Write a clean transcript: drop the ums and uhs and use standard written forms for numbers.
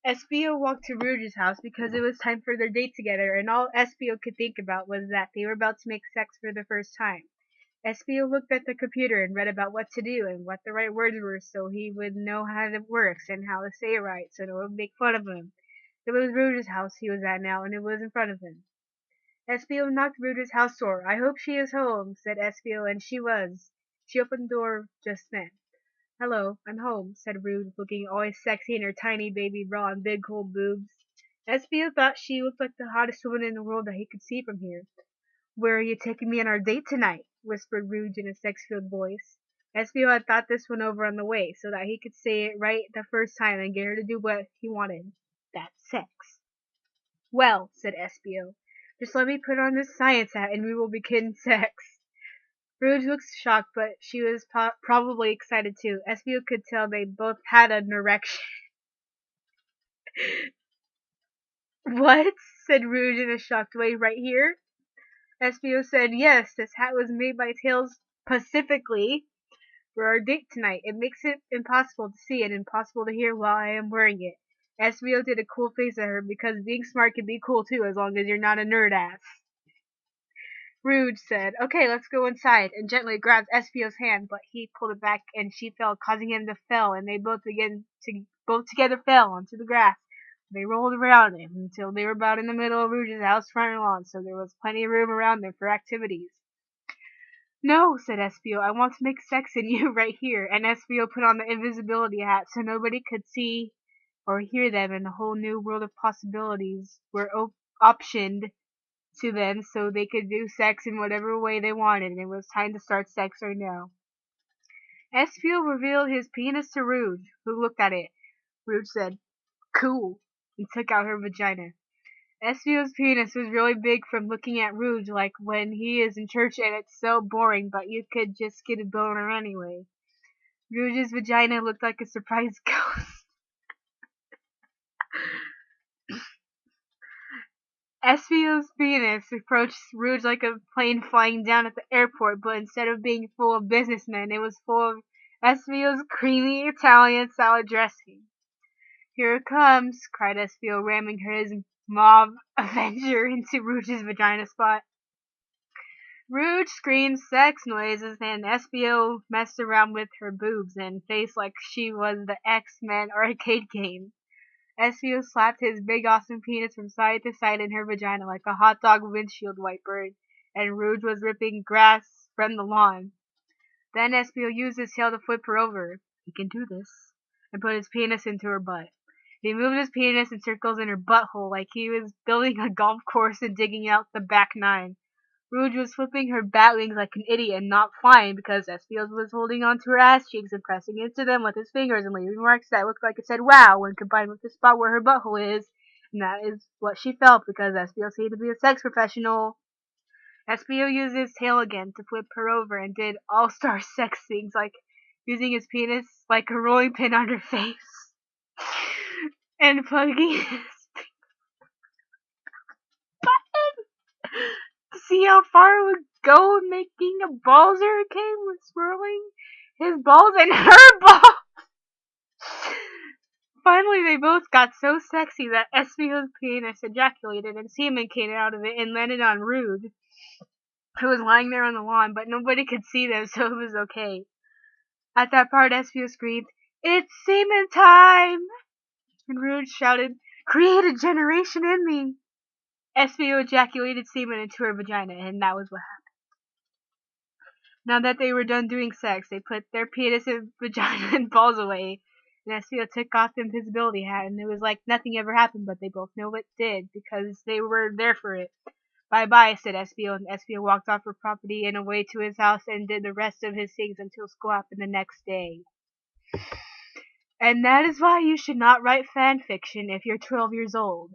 Espio walked to Rouge's house because it was time for their date together, and all Espio could think about was that they were about to make sex for the first time. Espio looked at the computer and read about what to do and what the right words were so he would know how it works and how to say it right so no one would make fun of him. It was Rouge's house he was at now, and it was in front of him. Espio knocked Rouge's house door. "I hope she is home," said Espio, and she was. She opened the door just then. "Hello, I'm home," said Rouge, looking always sexy in her tiny baby bra and big cold boobs. Espio thought she looked like the hottest woman in the world that he could see from here. "Where are you taking me on our date tonight?" whispered Rouge in a sex-filled voice. Espio had thought this one over on the way, so that he could say it right the first time and get her to do what he wanted. That's sex. "Well," said Espio, "just let me put on this science hat and we will begin sex." Rouge looked shocked, but she was probably excited too. Espio could tell they both had an erection. "What?" said Rouge in a shocked way. "Right here?" Espio said, "Yes, this hat was made by Tails specifically for our date tonight. It makes it impossible to see and impossible to hear while I am wearing it." Espio did a cool face at her because being smart can be cool too as long as you're not a nerd ass. Rouge said, "Okay, let's go inside," and gently grabbed Espio's hand, but he pulled it back and she fell, causing him to fall, and they both together fell onto the grass. They rolled around him until they were about in the middle of Rouge's house front lawn, so there was plenty of room around them for activities. "No," said Espio, "I want to make sex in you right here," and Espio put on the invisibility hat so nobody could see or hear them, and a whole new world of possibilities were optioned to them so they could do sex in whatever way they wanted, and it was time to start sex right now. Espio revealed his penis to Rouge, who looked at it. Rouge said, "Cool," and took out her vagina. Espio's penis was really big from looking at Rouge like when he is in church and it's so boring, but you could just get a boner anyway. Rouge's vagina looked like a surprise ghost. Espio's penis approached Rouge like a plane flying down at the airport, but instead of being full of businessmen, it was full of Espio's creamy Italian salad dressing. "Here it comes," cried Espio, ramming his mauve Avenger into Rouge's vagina spot. Rouge screamed sex noises, and Espio messed around with her boobs and face like she was the X-Men arcade game. Espio slapped his big awesome penis from side to side in her vagina like a hot dog windshield wiper, and Rouge was ripping grass from the lawn. Then Espio used his tail to flip her over. He can do this, and put his penis into her butt. He moved his penis in circles in her butthole like he was building a golf course and digging out the back nine. Rouge was flipping her bat wings like an idiot and not flying because Espio was holding onto her ass cheeks and pressing into them with his fingers and leaving marks that looked like it said "wow" when combined with the spot where her butthole is. And that is what she felt because Espio seemed to be a sex professional. Espio used his tail again to flip her over and did all-star sex things like using his penis like a rolling pin on her face and plugging his to see how far it would go, making a balls hurricane with swirling his balls and her balls. Finally, they both got so sexy that Espio's penis ejaculated and semen came out of it and landed on Rouge, who was lying there on the lawn, but nobody could see them, so it was okay. At that part, Espio screamed, "It's semen time!" And Rouge shouted, "Create a generation in me!" Espio ejaculated semen into her vagina, and that was what happened. Now that they were done doing sex, they put their penis and vagina and balls away, and Espio took off the invisibility hat, and it was like nothing ever happened, but they both know it did, because they were there for it. "Bye-bye," said Espio, and Espio walked off her property and away to his house and did the rest of his things until school happened the next day. And that is why you should not write fan fiction if you're 12 years old.